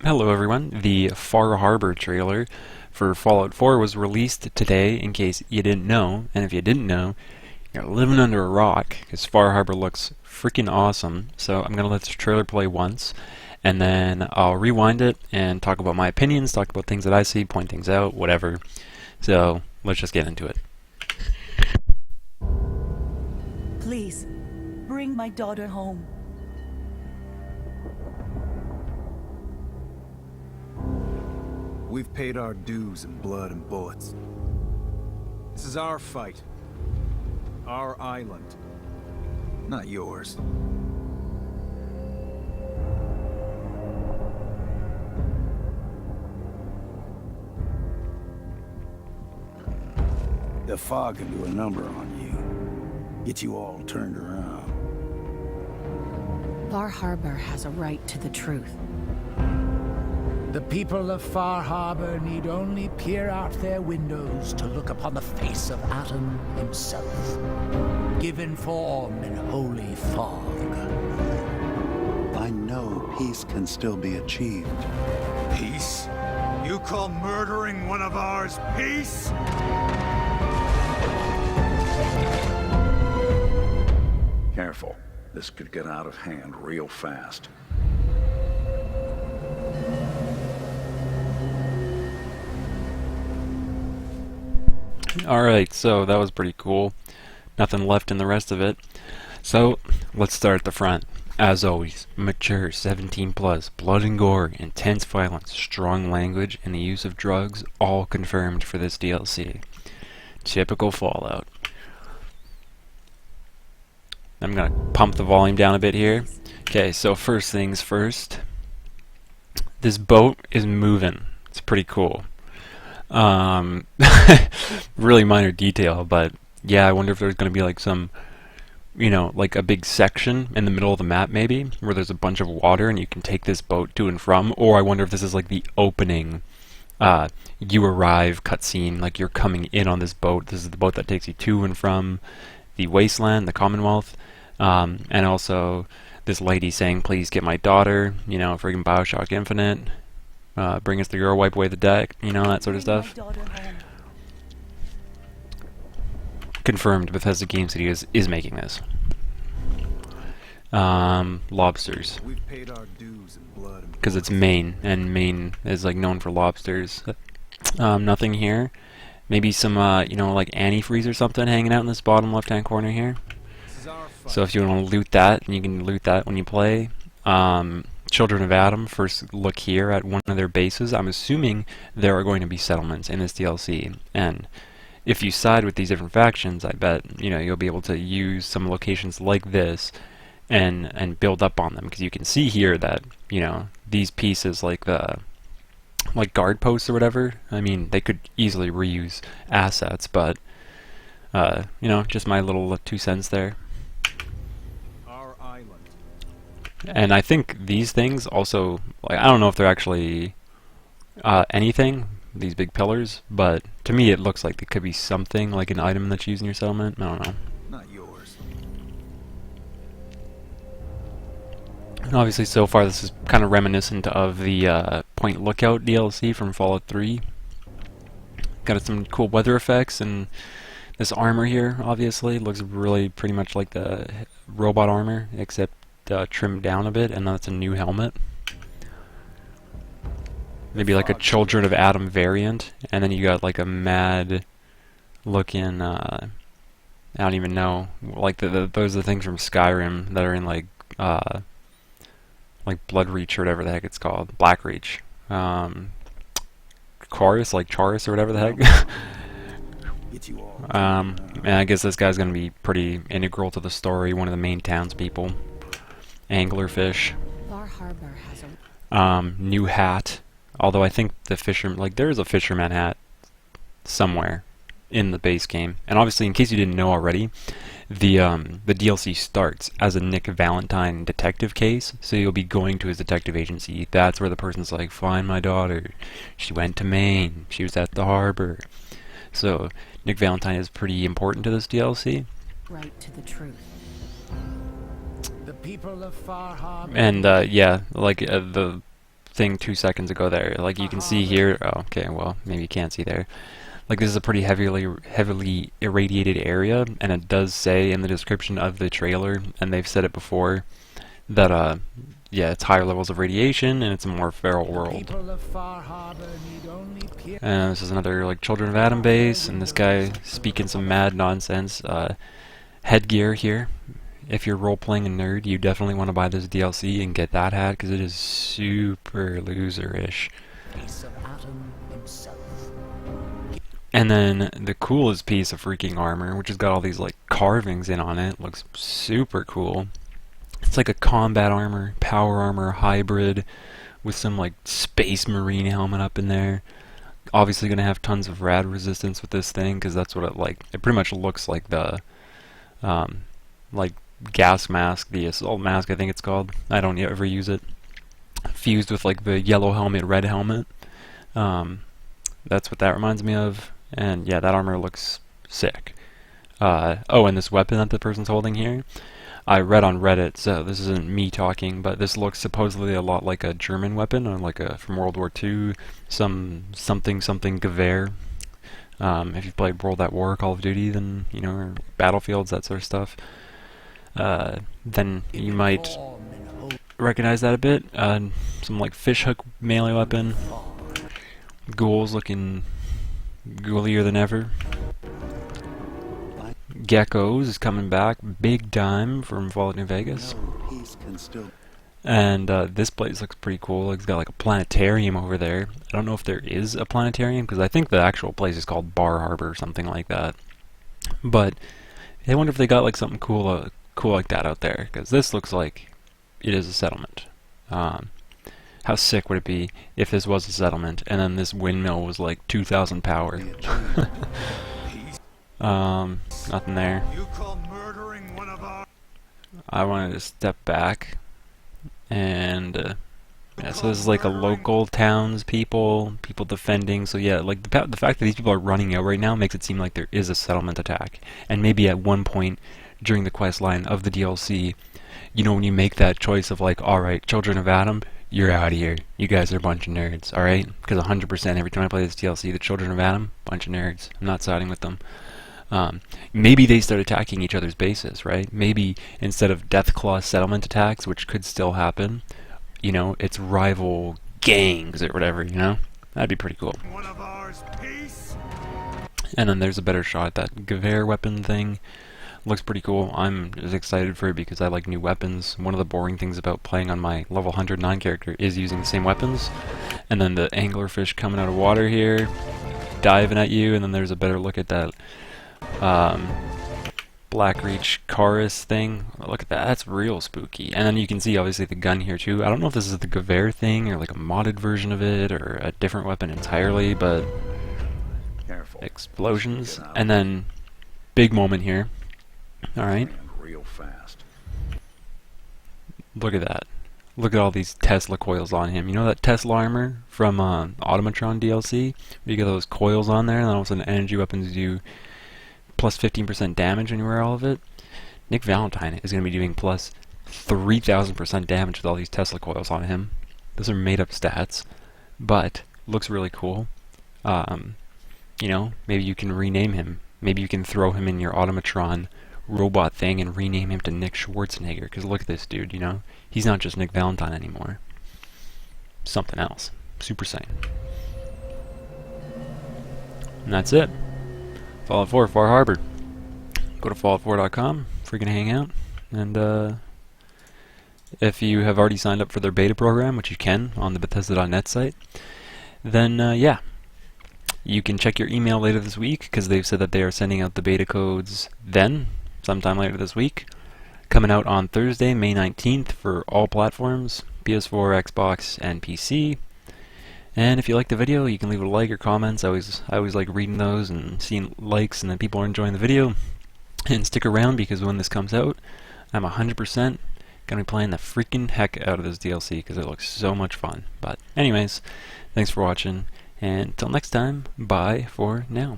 Hello everyone, the Far Harbor trailer for Fallout 4 was released today in case you didn't know, and if you didn't know, you're living under a rock, because Far Harbor looks freaking awesome. So I'm going to let this trailer play once, and then I'll rewind it and talk about my opinions, talk about things that I see, point things out, whatever. So let's just get into it. Please, bring my daughter home. We've paid our dues in blood and bullets. This is our fight. Our island. Not yours. The fog can do a number on you. Get you all turned around. Far Harbor has a right to the truth. The people of Far Harbor need only peer out their windows to look upon the face of Adam himself, given form in holy fog. I know peace can still be achieved. Peace? You call murdering one of ours peace? Careful. This could get out of hand real fast. Alright, so that was pretty cool. Nothing left in the rest of it. So, let's start at the front. As always, mature, 17 plus, blood and gore, intense violence, strong language, and the use of drugs, all confirmed for this DLC. Typical Fallout. I'm gonna pump the volume down a bit here. Okay, so first things first. This boat is moving. It's pretty cool. Really minor detail, but yeah, I wonder if there's going to be like some, like a big section in the middle of the map maybe, where there's a bunch of water and you can take this boat to and from, or I wonder if this is like the opening, you arrive cutscene, like you're coming in on this boat. This is the boat that takes you to and from the wasteland, the Commonwealth, and also this lady saying, please get my daughter, friggin' Bioshock Infinite. Bring us the girl, wipe away the deck, that sort of stuff. Confirmed, Bethesda Game Studios is making this. Lobsters. We've paid our dues in blood and Because it's Maine, and Maine is like known for lobsters. Nothing here. Maybe some, like antifreeze or something hanging out in this bottom left-hand corner here. This is our fight. So if you want to loot that, and you can loot that when you play. Children of Adam, first look here at one of their bases. I'm assuming there are going to be settlements in this DLC, and if you side with these different factions, I bet you'll be able to use some locations like this and build up on them, because you can see here that these pieces like guard posts or whatever, I mean they could easily reuse assets, but just my little 2 cents there. And I think these things also, I don't know if they're actually anything, these big pillars, but to me it looks like they could be something, like an item that's used in your settlement. I don't know. Not yours. And obviously so far this is kind of reminiscent of the Point Lookout DLC from Fallout 3. Got some cool weather effects, and this armor here obviously looks really pretty much like the robot armor, except trimmed down a bit, and that's a new helmet. Maybe like a Children of Adam variant, and then you got like a mad looking, I don't even know, like those are the things from Skyrim that are in like Bloodreach or whatever the heck it's called, Blackreach, Chorus, like Chorus or whatever the heck. And I guess this guy's gonna be pretty integral to the story, one of the main townspeople. Anglerfish. Far Harbor has a New hat. Although I think the fisherman, there is a fisherman hat somewhere in the base game. And obviously, in case you didn't know already, the DLC starts as a Nick Valentine detective case. So you'll be going to his detective agency. That's where the person's like, find my daughter. She went to Maine. She was at the harbor. So Nick Valentine is pretty important to this DLC. right to the truth. The people of Far Harbor. And yeah, like the thing 2 seconds ago there. Like you can see here. Oh, okay. Well, maybe you can't see there. Like this is a pretty heavily irradiated area, and it does say in the description of the trailer, and they've said it before, that yeah, it's higher levels of radiation and it's a more feral world. And this is another like Children of Adam base, and this guy speaking some mad nonsense. Headgear here. If you're role-playing a nerd, you definitely want to buy this DLC and get that hat because it is super loser-ish. And then the coolest piece of freaking armor, which has got all these like carvings in on it, looks super cool. It's like a combat armor, power armor hybrid with some like space marine helmet up in there. Obviously gonna have tons of rad resistance with this thing because that's what it like. It pretty much looks like the like gas mask, the assault mask I think it's called. I don't ever use it. Fused with like the yellow helmet, red helmet. That's what that reminds me of. And yeah, that armor looks sick. Oh, and this weapon that the person's holding here, I read on Reddit, so this isn't me talking, but this looks supposedly a lot like a German weapon, or like a from World War II, something Gewehr. If you've played World at War, Call of Duty, then you know, or Battlefields, that sort of stuff, then you might recognize that a bit. Some like fishhook melee weapon. Ghouls looking ghoulier than ever. Geckos is coming back big time from Fallout New Vegas. And this place looks pretty cool. It's got like a planetarium over there. I don't know if there is a planetarium because I think the actual place is called Bar Harbor or something like that. But I wonder if they got like something cool like that out there, because this looks like it is a settlement. How sick would it be if this was a settlement and then this windmill was like 2,000 power? Nothing there. I wanted to step back and yeah, so this is like a local townspeople, people defending. So yeah, like the fact that these people are running out right now makes it seem like there is a settlement attack. And maybe at one point during the quest line of the DLC, you know, when you make that choice of like, alright, Children of Adam, you're out of here. You guys are a bunch of nerds, alright? Because 100% every time I play this DLC, the Children of Adam, bunch of nerds. I'm not siding with them. Maybe they start attacking each other's bases, right? Maybe instead of Deathclaw settlement attacks, which could still happen, you know, it's rival gangs or whatever, you know? That'd be pretty cool. And then there's a better shot at that Gewehr weapon thing. Looks pretty cool. I'm just excited for it because I like new weapons. One of the boring things about playing on my level 109 character is using the same weapons. And then the anglerfish coming out of water here, diving at you, and then there's a better look at that Blackreach Chorus thing. Look at that, that's real spooky. And then you can see obviously the gun here too. I don't know if this is the Gewehr thing or like a modded version of it or a different weapon entirely, but explosions. And then big moment here. Alright. Real fast. Look at that. Look at all these Tesla coils on him. You know that Tesla armor from Automatron DLC? Where you get those coils on there and then all of a sudden energy weapons do plus 15% damage when you wear all of it? Nick Valentine is going to be doing plus 3,000% damage with all these Tesla coils on him. Those are made up stats, but looks really cool. You know, maybe you can rename him. Maybe you can throw him in your Automatron robot thing and rename him to Nick Schwarzenegger, because look at this dude, you know? He's not just Nick Valentine anymore. Something else. Super Saiyan. And that's it. Fallout 4, Far Harbor. Go to fallout4.com, freaking hang out, and if you have already signed up for their beta program, which you can on the Bethesda.net site, then yeah, you can check your email later this week, because they've said that they are sending out the beta codes then, sometime later this week. Coming out on Thursday, May 19th for all platforms, PS4, Xbox, and PC. And if you like the video, you can leave a like or comments. I always like reading those and seeing likes and that people are enjoying the video. And stick around, because when this comes out, I'm 100% gonna be playing the freaking heck out of this DLC because it looks so much fun. But anyways, thanks for watching, and until next time, bye for now.